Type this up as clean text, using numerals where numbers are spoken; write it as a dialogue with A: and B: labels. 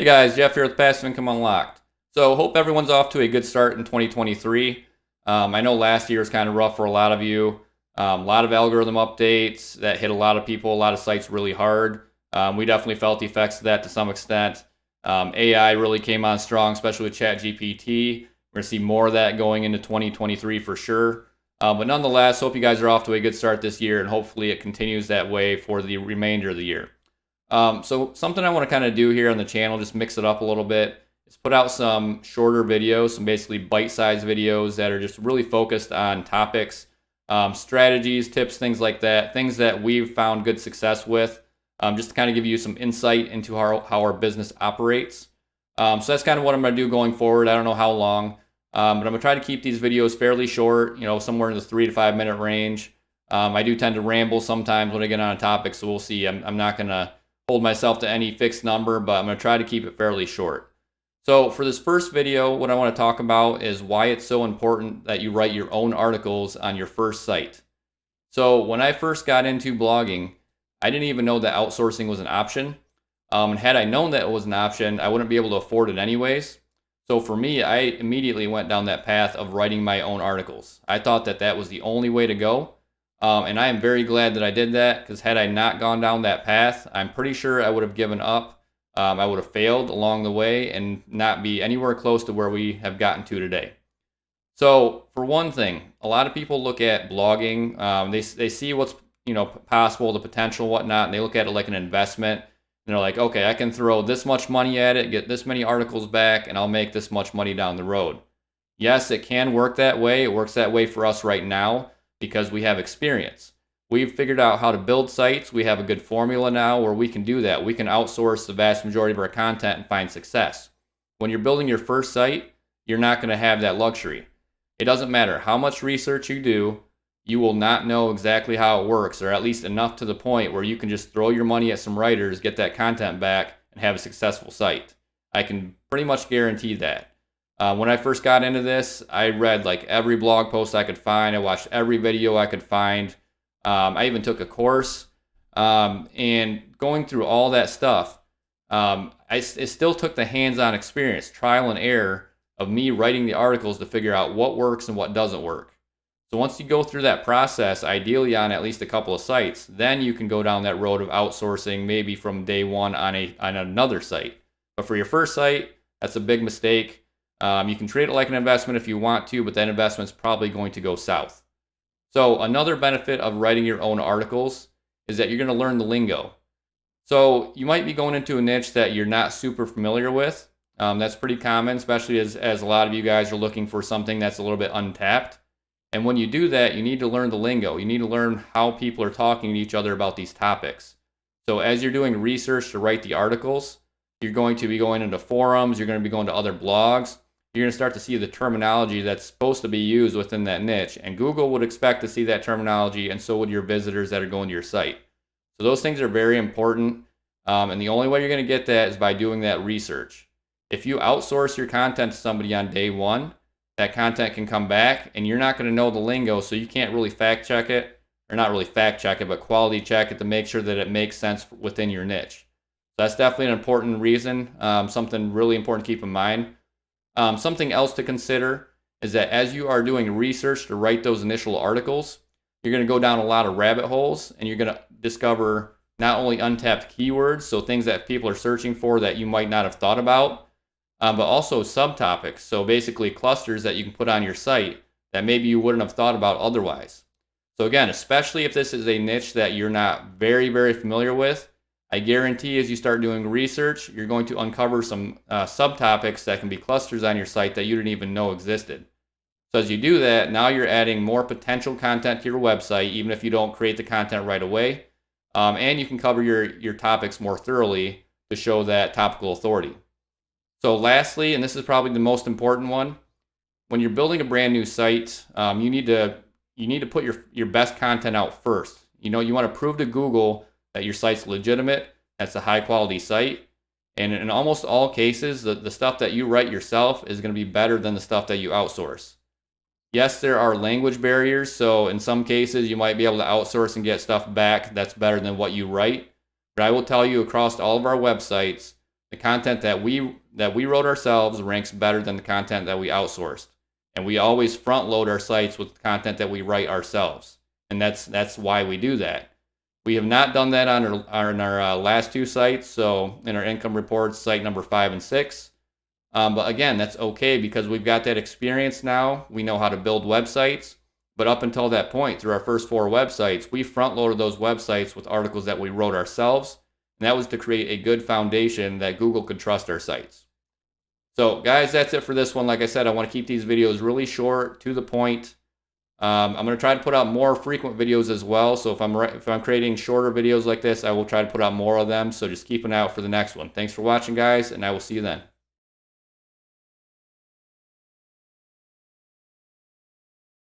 A: Hey guys, Jeff here with Passive Income Unlocked. So hope everyone's off to a good start in 2023. I know last year was kind of rough for a lot of you. A lot of algorithm updates that hit a lot of people, a lot of sites really hard. We definitely felt the effects of that to some extent. AI really came on strong, especially with ChatGPT. We're going to see more of that going into 2023 for sure. But nonetheless, hope you guys are off to a good start this year, and hopefully it continues that way for the remainder of the year. So something I want to kind of do here on the channel, just mix it up a little bit, is put out some shorter videos, some basically bite-sized videos that are just really focused on topics, strategies, tips, things like that, things that we've found good success with, just to kind of give you some insight into how our business operates. So that's kind of what I'm going to do going forward. I don't know how long, but I'm going to try to keep these videos fairly short, somewhere in the 3 to 5 minute range. I do tend to ramble sometimes when I get on a topic, so we'll see. I'm not going to hold myself to any fixed number, but I'm going to try to keep it fairly short. So for this first video, what I want to talk about is why it's so important that you write your own articles on your first site. So when I first got into blogging, I didn't even know that outsourcing was an option. And had I known that it was an option, I wouldn't be able to afford it anyways. So for me, I immediately went down that path of writing my own articles. I thought that that was the only way to go. And I am very glad that I did that, because had I not gone down that path, I'm pretty sure I would have given up. I would have failed along the way and not be anywhere close to where we have gotten to today. So for one thing, a lot of people look at blogging. They see what's possible, the potential, whatnot, and they look at it like an investment. And they're like, okay, I can throw this much money at it, get this many articles back, and I'll make this much money down the road. Yes, it can work that way. It works that way for us right now, because we have experience. We've figured out how to build sites. We have a good formula now where we can do that. We can outsource the vast majority of our content and find success. When you're building your first site, you're not going to have that luxury. It doesn't matter how much research you do, you will not know exactly how it works, or at least enough to the point where you can just throw your money at some writers, get that content back, and have a successful site. I can pretty much guarantee that. When I first got into this, I read like every blog post I could find. I watched every video I could find. I even took a course. And going through all that stuff, it still took the hands-on experience, trial and error of me writing the articles to figure out what works and what doesn't work. So once you go through that process, ideally on at least a couple of sites, then you can go down that road of outsourcing maybe from day one on another site. But for your first site, that's a big mistake. You can treat it like an investment if you want to, but that investment's probably going to go south. So another benefit of writing your own articles is that you're going to learn the lingo. So you might be going into a niche that you're not super familiar with. That's pretty common, especially as a lot of you guys are looking for something that's a little bit untapped. And when you do that, you need to learn the lingo. You need to learn how people are talking to each other about these topics. So as you're doing research to write the articles, you're going to be going into forums, you're going to be going to other blogs. You're going to start to see the terminology that's supposed to be used within that niche. And Google would expect to see that terminology, and so would your visitors that are going to your site. So those things are very important. And the only way you're going to get that is by doing that research. If you outsource your content to somebody on day one, that content can come back and you're not going to know the lingo, so you can't really fact check it, or not really fact check it, but quality check it to make sure that it makes sense within your niche. So that's definitely an important reason, something really important to keep in mind. Something else to consider is that as you are doing research to write those initial articles, you're going to go down a lot of rabbit holes, and you're going to discover not only untapped keywords, so things that people are searching for that you might not have thought about, but also subtopics, so basically clusters that you can put on your site that maybe you wouldn't have thought about otherwise. So again, especially if this is a niche that you're not very, very familiar with, I guarantee as you start doing research, you're going to uncover some subtopics that can be clusters on your site that you didn't even know existed. So as you do that, now you're adding more potential content to your website, even if you don't create the content right away. And you can cover your topics more thoroughly to show that topical authority. So lastly, and this is probably the most important one, when you're building a brand new site, you need to put your best content out first. You want to prove to Google that your site's legitimate, that's a high quality site. And in almost all cases, the stuff that you write yourself is going to be better than the stuff that you outsource. Yes, there are language barriers, so in some cases you might be able to outsource and get stuff back that's better than what you write. But I will tell you, across all of our websites, The content that we wrote ourselves ranks better than the content that we outsourced. And we always front load our sites with content that we write ourselves. And that's why we do that. We have not done that on our last 2 sites. So in our income reports, site number 5 and 6. But again, that's okay because we've got that experience now. We know how to build websites. But up until that point, through our first 4 websites, we front loaded those websites with articles that we wrote ourselves. And that was to create a good foundation that Google could trust our sites. So guys, that's it for this one. Like I said, I want to keep these videos really short, to the point. I'm going to try to put out more frequent videos as well. So if I'm creating shorter videos like this, I will try to put out more of them. So just keep an eye out for the next one. Thanks for watching, guys, and I will see you then.